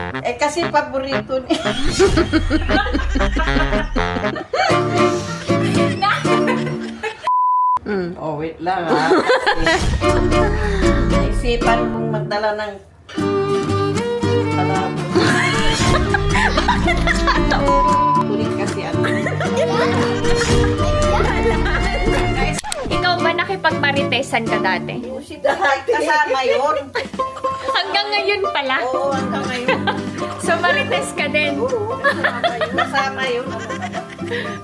Eh, kasi paborito niya. Oh, wait lang ha. Naisipan kong magdala ng talabo. Kulit kasi ano. Ikaw ba nakipagmaritesan ka dati? Si dati. Kasama yun. Hanggang ngayon pala. Oo, hanggang ngayon. So marites ka din. Oo, kasama yun.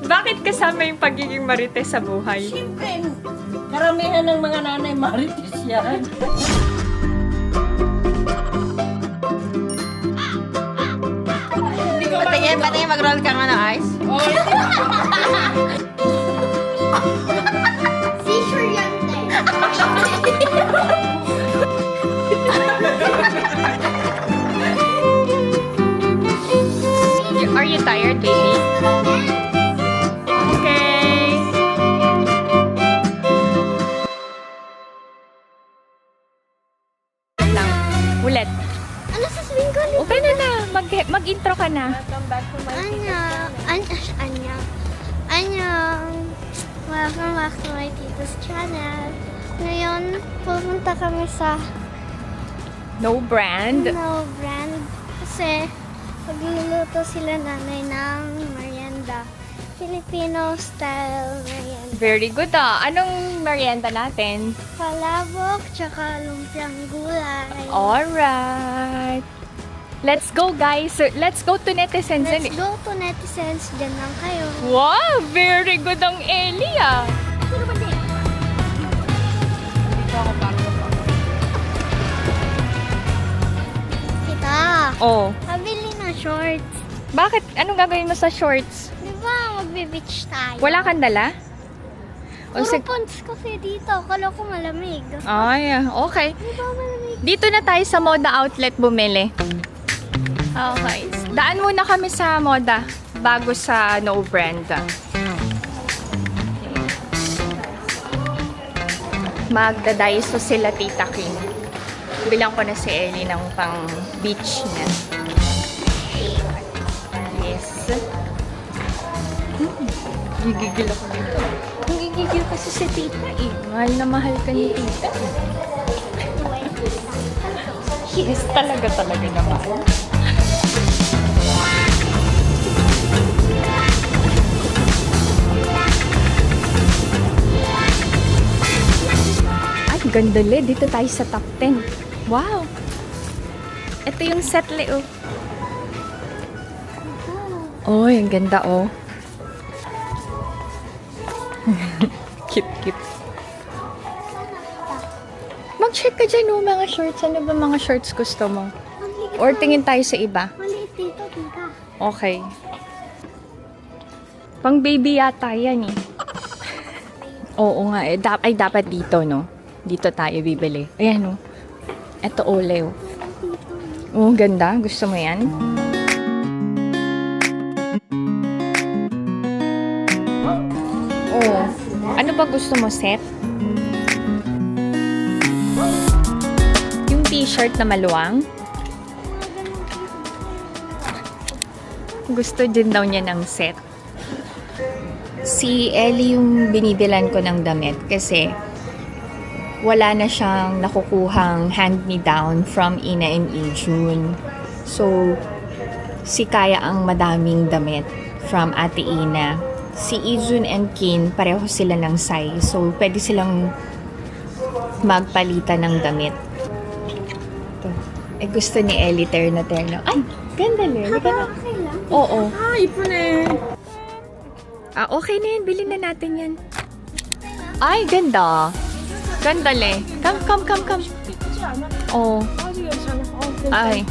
Bakit kasama yung pagiging marites sa buhay? Siyempre, karamihan ng mga nanay marites yan. Patingin, mag-roll ka nga ng ice. Seizure yan Are you tired, baby? Okay. Lang. Ulit. Ano sasabihin ko ulit? Okay na. Mag-intro ka na. Annyeong. Welcome back to my tito's channel. Ngayon, pupunta kami sa No brand. No Brand kasi pagluluto sila nanay ng merienda. Filipino style merienda. Very good Anong merienda natin? Palabok, tsaka lumpiang gulay. Alright. Let's go, guys. So, let's go to netizens. Let's go to netizens. Diyan lang kayo. Wow! Very good ang Ellie, Puro ba din? Kita, Oh. pabili na shorts. Bakit? Anong gagawin mo sa shorts? Di ba, magbe-beach tayo? Wala kang dala? O, Puro pants kasi dito. Kala ko malamig. Ay, okay. Di ba malamig? Dito na tayo sa Moda Outlet bumili. Okay. Daan muna kami sa Moda bago sa No Brand. Magdadaiso sila Tita King. Bilang ko na si Ellie ng pang beach niya. Yes. Gigigil ako dito. Gigigil kasi si Tita eh. Mahal na mahal ka ni Tita. Yes, talaga naman. Ay, ganda le. Dito tayo sa top 10. Wow! Ito yung set le, oh. Oh, ang ganda, oh. Cute. Mag-check ka dyan, oh, mga shorts. Ano ba mga shorts gusto mo? Or tingin tayo sa iba? Maliit dito, tita. Okay. Pang baby yata yan eh. Oo nga eh. Ay, dapat dito, no? Dito tayo bibili. Ayan, oh. Ito, ole, oh. Oh, ganda. Gusto mo yan? Oh. Ano ba gusto mo, set? Yung t-shirt na maluwang? Gusto din daw niya ng set. Si Ellie yung binibilan ko ng damit kasi wala na siyang nakukuhang hand-me-down from Ina and Ijun. So, si Kaya ang madaming damit from Ate Ina. Si Ijun and Kin, pareho sila ng size. So, pwede silang magpalitan ng damit. Ito. Eh, gusto ni Ellie terno. Ay, ganda le. Okay lang. Oo. Ipon eh. Okay na yan. Bilhin na natin yan. Ay, ganda. Ganda le. Come. Oh. Ay,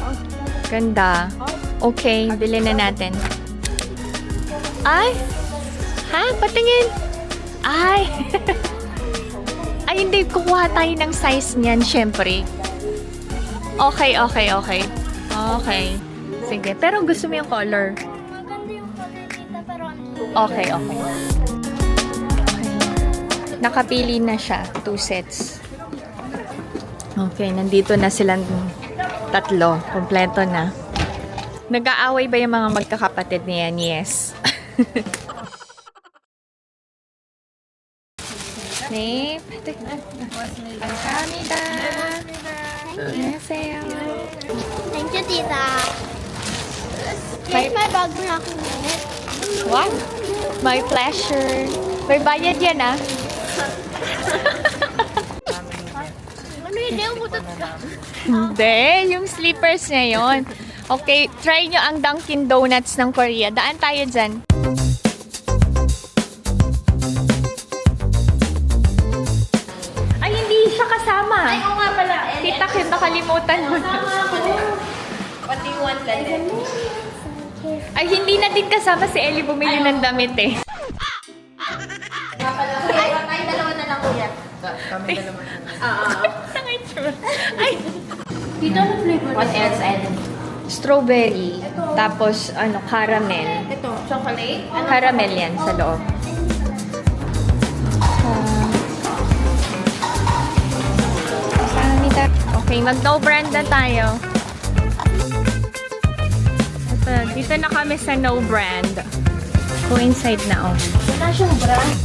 ganda. Okay, bilhin na natin. Ay! Ha? Patingin! Ay! Ay, hindi. Kukuha tayo ng size niyan, syempre. Okay. Okay. Sige. Pero gusto mo yung color. Maganda yung color, tita, pero Okay. Nakapili na siya. 2 sets. Okay, nandito na silang 3. Kompleto na. Nag-aaway ba yung mga magkakapatid niya? Yes. Snape. Kamida. Annyeonghaseyo. Thank you, tita. May- May bago na akong minute. What? My pleasure. May bayad yan, ah. Ano hindi umutot ka? Hindi, yung slippers niya yun. Okay, try nyo ang Dunkin' Donuts ng Korea. Daan tayo dyan. Ay, hindi siya kasama. Ay, oo nga pala. Tita Kim, nakalimutan mo. What do you want, Lalen? Ay, hindi na din kasama si Ellie bumili ng damit eh. Nga pala. Ay, dalawa na lang, kuya. Kami na naman. Tangay tsura. Ay, Dito na flavor. What else, Ellen? strawberry. Tapos, caramel. Ito, chocolate. Caramel yan sa loob. Okay, mag-no brand na tayo. Ito, dito na kami sa no brand. Go inside na, oh. Wala siyang brand.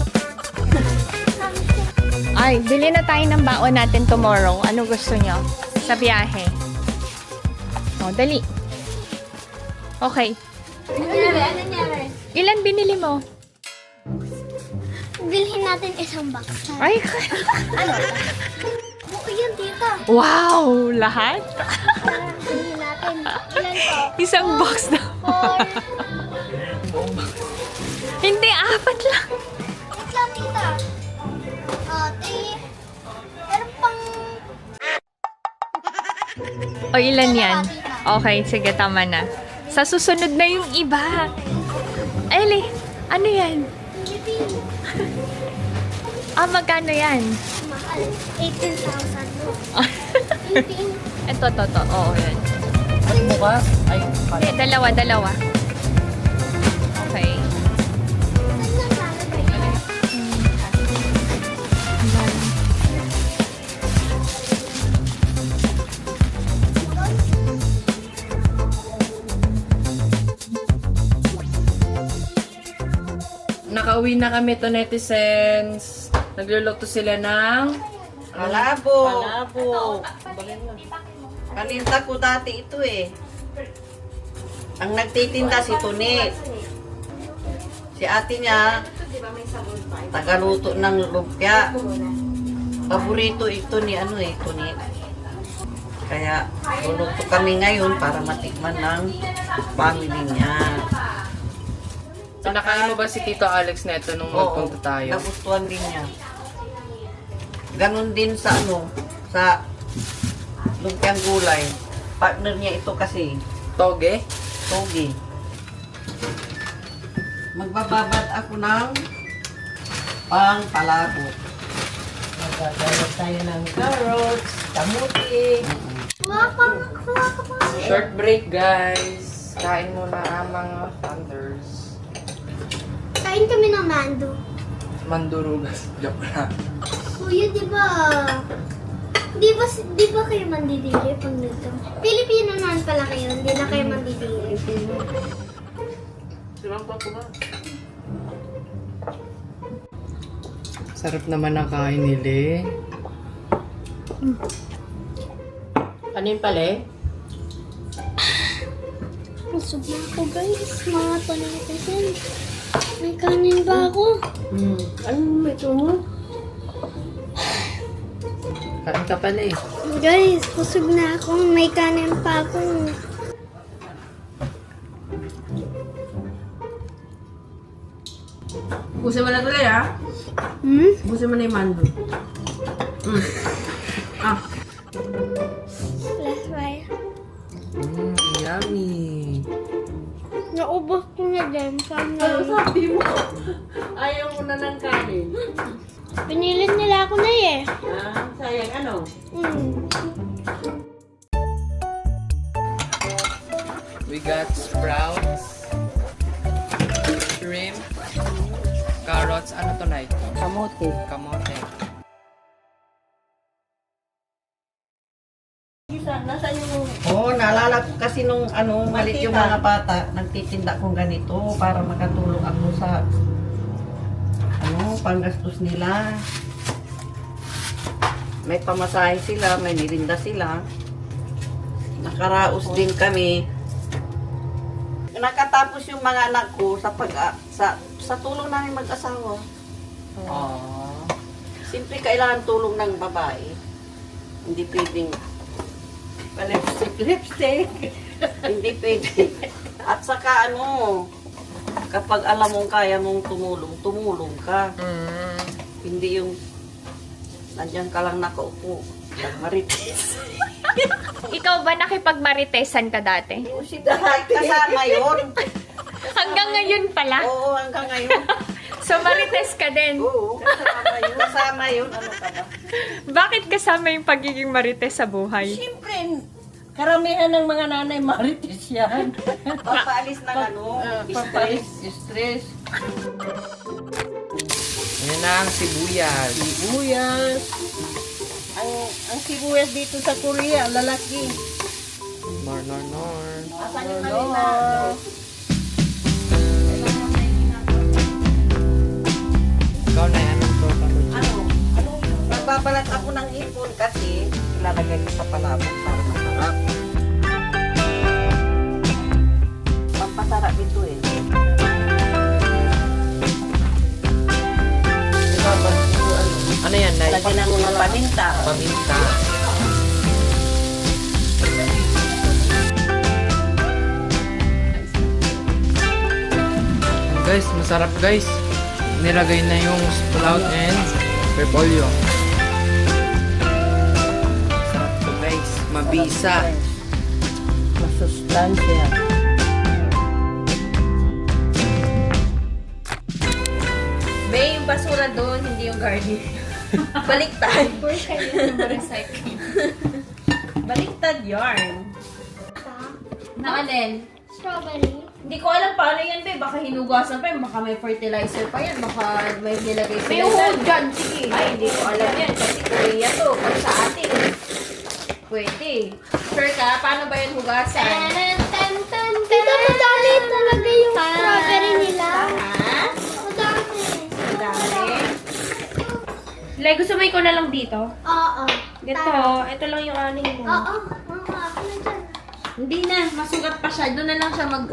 Ay, bili na tayo ng baon natin tomorrow. Ano gusto nyo? Sa biyahe. Oh, dali. Okay. Ano nangyari? Ilan binili mo? Bilhin natin isang box. Ay, Oo, yun, tita. wow! Lahat? Bilhin natin. Ilan to? Isang box na. 4. Hindi, 4 lang. Wait lang, tita. 3. Meron pang... O, ilan yan? Okay, sige, tama na. Sa susunod na yung iba. Eli, ano yan? Philippine. Magkano yan? Mahal. 18,000. Philippine. Ito. Oo, yan. Ba't bukas? Ay, Hindi, dalawa. Okay. Saan na sana ba yun? nakauwi na kami to, netizens. Nagluluto sila ng Malabo. Paninta ko dati ito eh. Ang nagtitinda si Tunik. Si ate niya, tagaluto ng lumpia. Paborito ito ni Tunik. Kaya luluto kami ngayon para matikman ng family niya. Nakain mo ba si Tito Alex neto nung Oo, nagpunta tayo? nagustuhan din niya. Ganon din sa sa lumpiang gulay. Partner niya ito kasi, Toge? Togi. Magbababad ako ng pang-palabo. Magagawa tayo ng carrots, kamuti. Kuha ka pa. Short break, guys. Kain muna ang mga thunders. Kain kami ng mando. Mandurugas. Joke lang. Kuya, di ba kayo mandidiri pag nito? Pilipino naman pala kayo, hindi na kayo mandidiri. Sarap naman ang kain nila. Kanin pala eh? Busog na ako guys, mga panalitin. May kanin ba ako? Ano ito mo? Kain ka pala eh. Guys, busog na ako. May kanin pa ako. Busin mo na tuloy ha. Busin mo na yung mando. Last try. Yummy. Naubos ko na din. Sabi mo, ayaw mo na ng kanin. Pinilit nila ako na eh. Sayang ano? We got sprouts, shrimp, carrots, ano to na ito? Kamote. Kamote. Nasa yung... Oo, nala Akala ko kasi nung malit yung mga bata, nagtitinda kong ganito para makatulong ako sa panggastos nila. May pamasahe sila, may nirinda sila. Nakaraos din kami. Nakatapos yung mga anak ko sa tulong namin mag-asawa. Siyempre kailangan tulong ng babae. Hindi pwedeng lipstick. Hindi pwede. At saka kapag alam mong kaya mong tumulong ka. Hindi yung nandiyan ka lang nakaupo. Marites. Ikaw ba nakipagmaritesan ka dati? Kasama yun. Hanggang ngayon pala? Oo, hanggang ngayon. So marites ka din? Oo, kasama yun. Kasama yun. Ano ka ba? Bakit kasama yung pagiging marites sa buhay? Siyempre, karamihan ng mga nanay marites yan. Papaalis ng Papalis, stress. Yan na ang sibuyas. Sibuyas. Ang sibuyas dito sa Korea, lalaki. Nor. Ikaw na yan ang torta mo. Magbabalat ako ng ipon kasi ilalagay ko sa palabok para masarap. Pampasarap ito eh. Ano yan, Nay? Lagyan ng mga paminta. Paminta. Guys, masarap guys. Nilagay na yung sprout and repolyo. Sarap to guys. Mabisa. Masustansya. May yung basura doon, hindi yung garden. Baliktad. Baliktad yarn. Na alin? Strawberry. Hindi ko alam paano yan, be. Baka hinugasan pa yan. Baka may fertilizer pa yan. Baka may nilagay sila. May uhod dyan, sige. Ay, hindi ko alam yan. Kasi Korea to. Pag sa atin. Pwede. Sure ka? Paano ba yan hugasan? Tita, madami talaga yung strawberry nila. Ha? Madami. Dami. Like, gusto mo ikaw na lang dito? Oo. Ito lang yung aning mo. Oo. Ako na dyan. Hindi na. Masugat pa siya. Doon na lang siya na.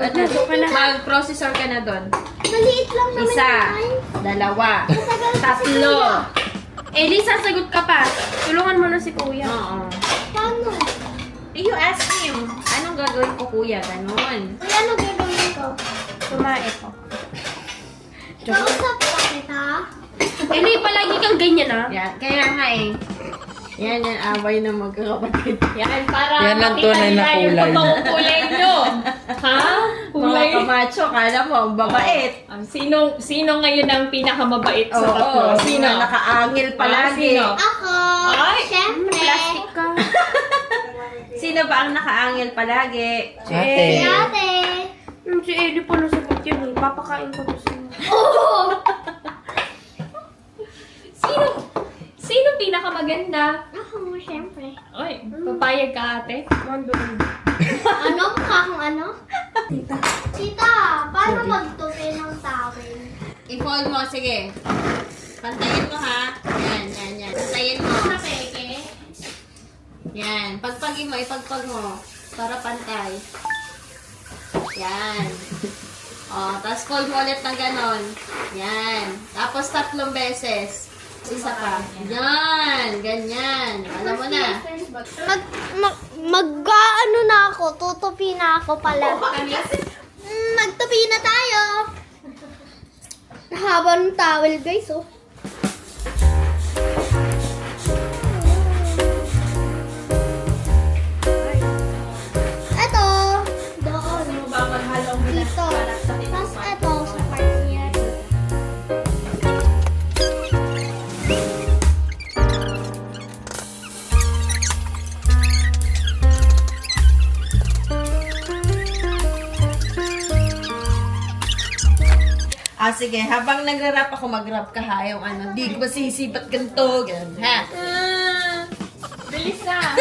mag-processor ka na doon. Maliit lang naman Isa. yun. Dalawa. Matagal pa Tatlo. Eh, Lisa, sagot ka pa. Tulungan mo na si Kuya. Oo. Paano? You ask him. Anong gagawin ko, kuya? Ganon. Kuya, ano gagawin ko? Kumain ko. Kausap pa kita. Eh, Lee, palagi kang ganyan, ah. Yan. Kaya nga eh. Yan, away ng magkakapatid. Yan, para Yan lang makita tunay na nila yung kulay. totoong kulay nyo. Ha? Mga kamacho, kala mo, ang babait. Sino ngayon ang pinakamabait sa Oo, tatlo? sino? Nakaangil palagi. Sino? Ako. Ay, Siyempre. plastic ka. Sino ba ang nakaangil palagi? Ate. Si ate. Si Eddie po nasagot yun eh. Papakain ko to sa'yo. Oo. Sino pinakamaganda? Ako, siyempre. Ay, papayag ka ate. Ano? Mukha kong ano? Tita, paano magtupi ng towel? I-fold mo, sige. Pantayin mo ha. Yan. Pantayin mo. Peke. Yan. Pagpagin mo, ipagpag mo. Para pantay. Yan. O, tapos fold mo ulit ng ganon. Yan. Tapos 3 beses. Isa pa. Yan. Ganyan. Alam mo na. Mag-ano na ako, tutupi na ako pala. Magtupi na tayo. Haba ng towel, guys, oh. Ito. Doon. Dito. Tapos ito, sa part niya. Sige. Habang nagra-rap ako, mag-rap ka ha. Yung ano, di ko masisipat ganito. Ganun, ha? Bilis na.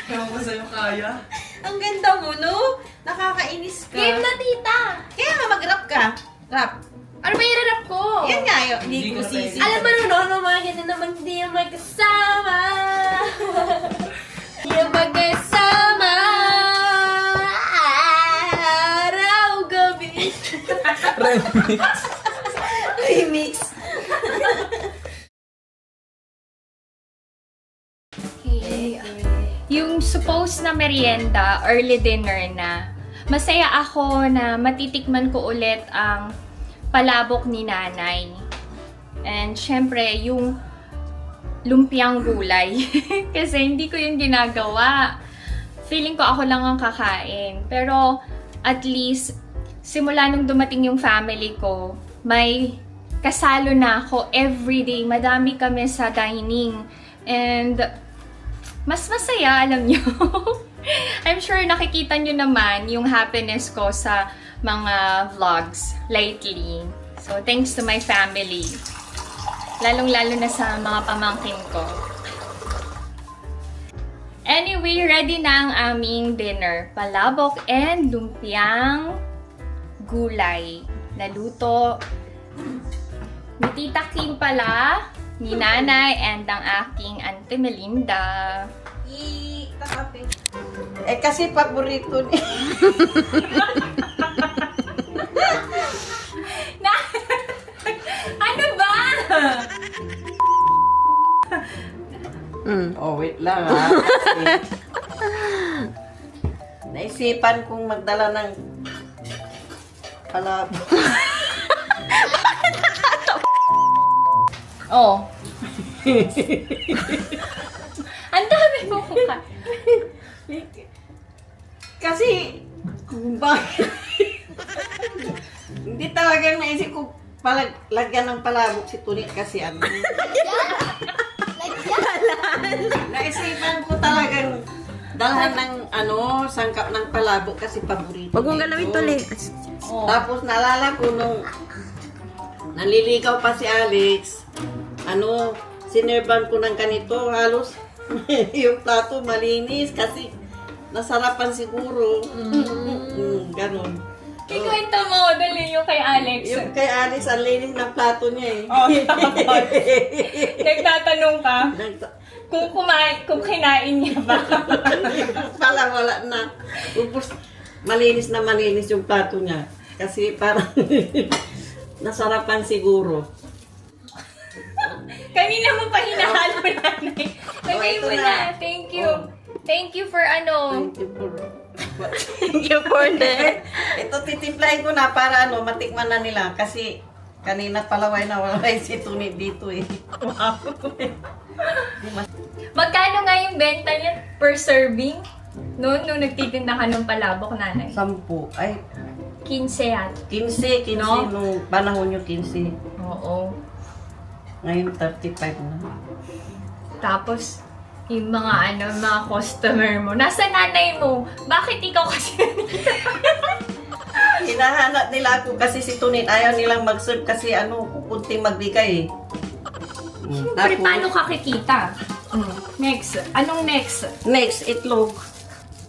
Ewan ko sa'yo kaya. Ang ganda mo, no? Nakakainis ka. Game na, tita! Kaya nga mag-rap ka. Rap. Ano ba i-rap ko? Yan nga yun. Hindi ko sisi. Alam mo, no, mga ganyan naman, hindi yung magkasama. Yung magkasama. Araw, gabi. Remix. Okay. Yung supposed na merienda, early dinner na, masaya ako na matitikman ko ulit ang palabok ni nanay. And syempre, yung lumpiang gulay. Kasi hindi ko yung ginagawa. Feeling ko ako lang ang kakain. Pero at least, simula nung dumating yung family ko, may kasalo na ako everyday. Madami kami sa dining. And mas masaya, alam nyo. I'm sure nakikita nyo naman yung happiness ko sa mga vlogs lately. So, thanks to my family. Lalong-lalo na sa mga pamangkin ko. Anyway, ready na ang aming dinner. Palabok and lumpiang gulay. Naluto ni Tita Kim pala, ni Nanay, and ang aking Auntie Melinda. Eh kasi paborito niya. Ano ba? Oh, wait lang ha. Kasi, naisipan kong magdala ng palabo. Oh. Ang dami mo ka. Kasi, kung bakit, hindi talagang naisip ko lagyan ng palabok si Tuni kasi ano. Naisipan ko talagang dalhan ng sangkap ng palabok kasi paborito. Huwag mong galawin Tuli. Tapos naalala ko nung naliligaw pa si Alex, sinerban ko ng ganito, halos yung plato malinis kasi nasarapan siguro. Ganon. Ikwento mo, dali yung kay Alex. Yung kay Alex, ang linis ng plato niya eh. Oh, tapos. Nagtatanong ka kung kinain niya ba. Pala wala na. Upos, malinis na malinis yung plato niya. Kasi parang nasarapan siguro. Kanina mo pa hinahalo, nanay. Lagay ito mo na. na. Thank you. Thank you for Thank you for that. Ito titimplahin ko na para matikman na nila. Kasi kanina palaway na wala si Tuni dito eh. Magkano nga yung benta niya per serving? Nung nagtitinda ka ng palabok, nanay? 10. Ay, 15 yan. 15 No? nung panahon yung 15. Oo. Ngayon 35 na. Tapos, yung mga customer mo. Nasa nanay mo? Bakit ikaw kasi Hinahanap nila ako kasi si Tunit ayaw nilang mag-serve kasi pupunting magbigay eh. Siyempre, paano ka kikita? Next. Anong next? Next, itlog.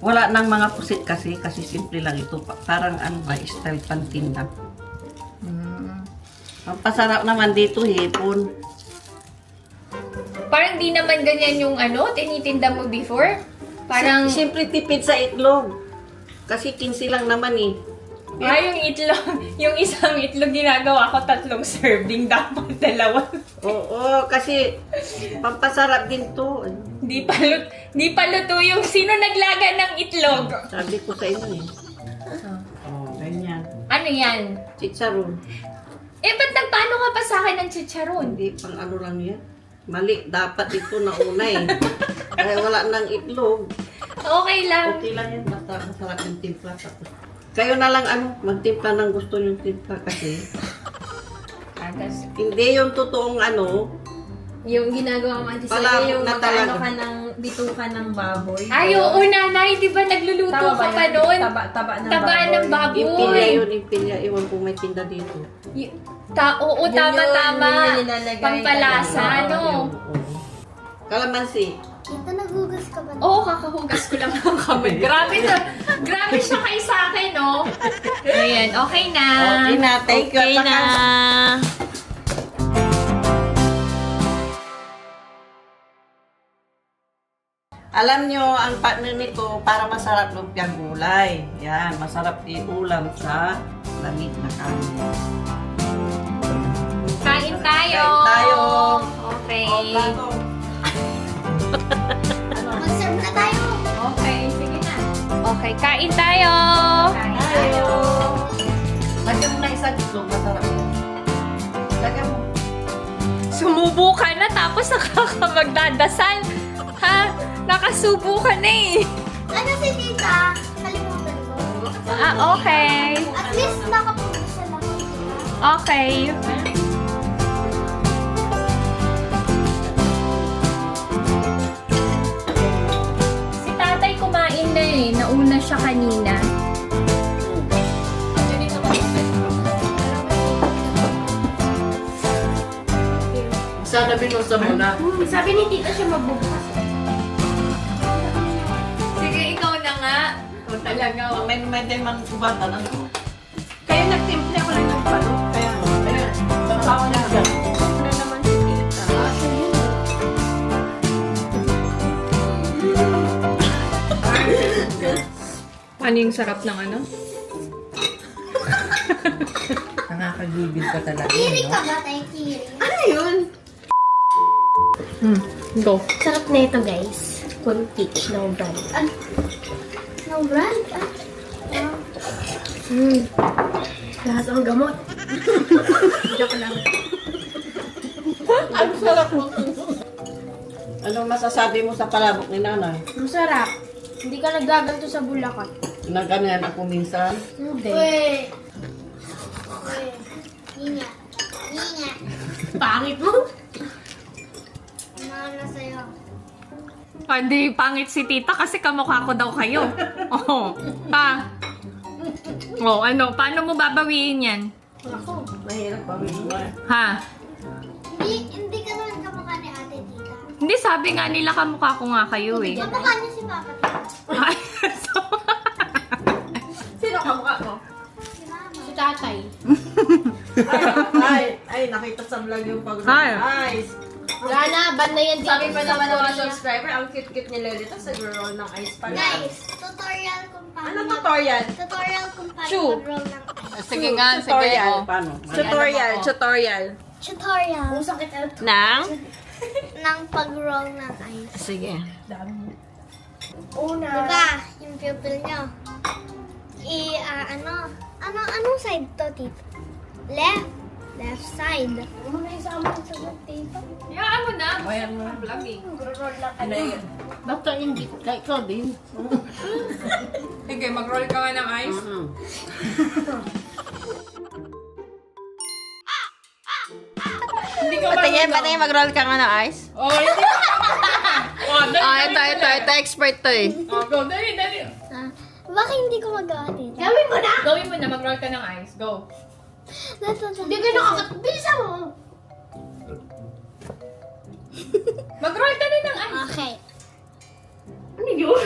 Wala nang mga pusit kasi simple lang ito. Parang style pantinda. Ang pasarap naman dito, hipon. Parang di naman ganyan yung tinitinda mo before? Parang, Siyempre tipid sa itlog. Kasi 15 lang naman eh. yung itlog, yung isang itlog ginagawa ko 3 serving, dapat 2. Oo, kasi pampasarap din to. Di pa luto yung sino naglaga ng itlog. Sabi ko sa inyo eh. Oh, ganyan. Ano yan? Chicharon. Ba't nagpaano ka pa sa akin ng chicharon? Hindi, pang lang yan. Mali, dapat ito na una eh. Kaya wala nang itlog. Okay lang. Okay lang yan, basta masarap yung timpla. Tapos, kayo na lang magtimpla ng gusto yung timpla kasi. Hindi yung totoong Yung ginagawa mo, Auntie Palabok Celia, yung na mag-ano talaga. ka ng bitukan ng baboy. Ay, oo, nanay. Di ba nagluluto Tama ka ba pa yun? doon? Taba ng Taba baboy. ng baboy. impilya yun, impilya. Iwan kung may tinda dito. Oo, Yun tama. yun yung nilalagay. Pampalasa, Oo. Kalamansi. Tita, nagugas ka ba? Oo, kakahugas ko lang ng kamay. Grabe siya kay sa akin, no? Ayan, okay na. Okay na, thank you. Okay At saka- na. Alam nyo, ang partner nito, para masarap lumpiang gulay. Yan, masarap iulam sa lamig na kanin. Kain tayo. Kain tayo. Okay. Mag-serve na tayo. Okay, sige na. Okay, kain tayo. Kain tayo. Lagyan mo na isang itlog, masarap yan. Lagyan mo. Sumubo ka na tapos nakakamagdadasal. Ha? Nakasubo ka na eh. Ano si tita? Kalimutan ko. Okay. At least nakapulis na ako. Okay. Si tatay kumain na eh. Nauna siya kanina. Sana binusa mo na. Sabi ni tita siya magbubukas. Sige, ikaw na nga. Ikaw talaga. May din mang kubata ng Kaya nagtimple ako lang ng palo. Kaya, basawa na dyan. Ano naman si tita? Ano yung sarap ng ano? Nakakagigil ka talaga. Kiri ka ba tayo, Kiri? Ano yun? Go. Sarap na ito guys. Kuntik, no brand. No brand? Lahat ang gamot. Joke lang. Ang sarap mo. Anong masasabi mo sa palabok ni nanay? Masarap. Hindi ka nagaganto sa Bulacan. Nagganyan ako minsan. Hindi. Uy. Uy. Ninya. Ninya. Pangit mo. Ano na sa'yo? Hindi, pangit si tita kasi kamukha ko daw kayo. Oo. Ha? Oh, ano? Paano mo babawiin yan? Ako. Mahirap pa rin mo. Ha? Hindi ka naman kamukha ni ate, tita. Hindi, sabi nga nila kamukha ko nga kayo eh. Kamukha niya si Papa, tita. Sino kamukha mo? Si Mama. Si tatay. Ay, nakita sa vlog yung pag Ay. ice. Wala na, ban na yan. Sabi pa naman ng mga subscriber, ang cute-cute ni Lolita sa roll ng ice pa. Guys, tutorial kung paano. Ano tutorial? Tutorial kung paano Chew. mag-roll ng ice. Sige nga, sige. Tutorial. Oh. Paano? Tutorial, tutorial. Tutorial Kung sakit ang Nang? ng pag-roll ng ice. Sige. una. Diba, yung pupil nyo. Anong side to, tito? Left. Left side. Ano na yung sa amin sa tita? Hayaan mo na. Ayan mo. Vlogging. Roll lang ka Ano yan? Basta hindi ka ikaw din. Sige, mag-roll ka nga ng ice. Hindi ka Patayin, mag-roll ka nga ng ice. Oh, hindi ka Oh, dali, Ito, expert to eh. Oh, go, dali. Bakit hindi ko magawa, tito? Gawin mo na! Gawin mo na, mag-roll ka ng ice. Go. Hindi ka nakakabilisan mo! Mag-roll ka na ng ice. Okay. Ano yun?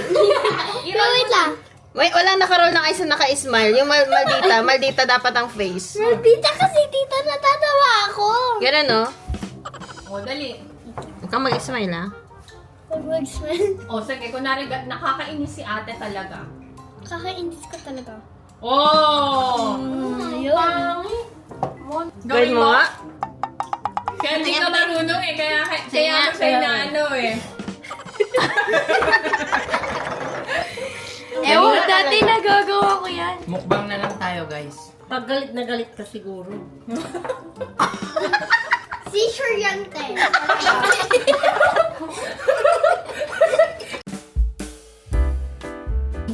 Wait lang. Wait, walang naka-roll ng ice na naka-smile. Yung maldita, maldita dapat ang face. Tita kasi, tita, natatawa ako. Ganun, no? Oh, dali. Huwag kang mag-smile, ha? Huwag mag-smile. Oh, sige, kunwari nakakainis si ate talaga. Kakainis ko talaga. Oh! Ayun. Gawin mo nga. Kaya hindi ka marunong eh, kaya mo siya na ano eh. Ewan, dati nagagawa ko yan. Mukbang na lang tayo, guys. Pag galit na galit ka siguro. Seizure yan, te.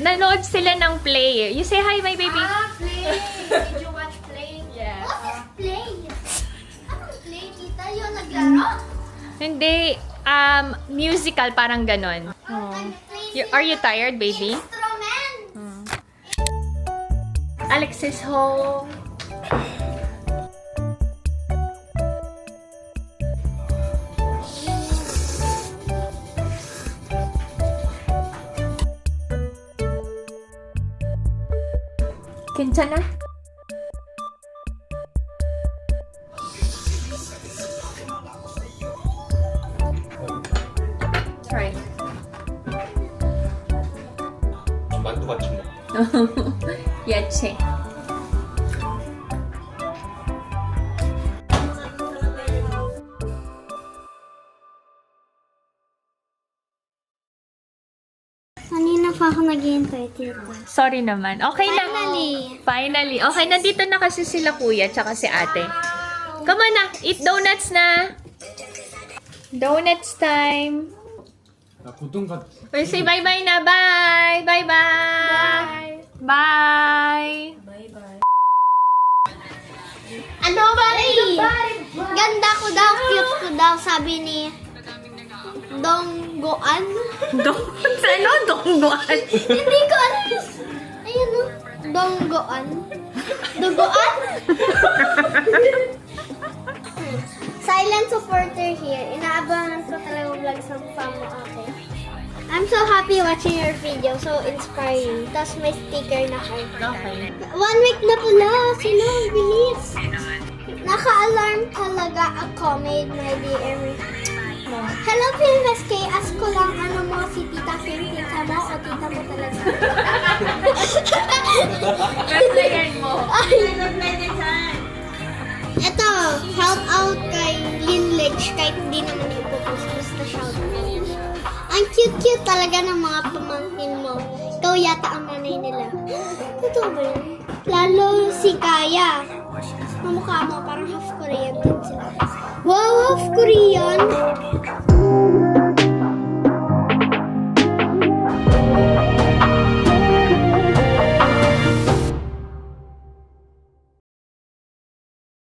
Nanood sila ng Play. You say hi, my baby. Play. Did you watch Play? Yeah. What is Play? Anong Play, tita? Yung naglaro? Hindi, musical, parang ganon. Are you tired, baby? Instrument. Alexis home. 괜찮아? Try. 만두 같이 먹. 야채. Kanina pa ako naghihintay, tita. Sorry naman. Okay na. Finally. Finally. Okay, nandito na kasi sila kuya tsaka si ate. Come on na. Eat donuts na. Donuts time. 나 고등가 We'll say bye-bye na. Bye. Bye-bye. Bye. Ano ba Ganda ko daw, cute ko daw, sabi ni Donggoan. Ano? Donggoan? Hindi ko alam. Ayun o. Donggoan. Dugoan? Silent supporter here. Inaabangan ko talaga vlog sa famo ate. I'm so happy watching your video. So inspiring. Tapos may sticker na kayo. Okay. 1 week na pala. Sino? Bilis. Naka-alarm talaga ako. Made my DM. Hello, PMSK. Ask ko lang ano mo si Tita Kim. Tita mo o tita mo talaga? Replyan mo. Ito, shout out kay Linledge. Kahit hindi naman ipopost. Basta shout out. Ang cute-cute talaga ng mga pamangkin mo. Ikaw yata ang nanay nila. Totoo ba yun? Lalo si Kaya. Mamukha mo, parang half Korean din sila. Wow, half Korean?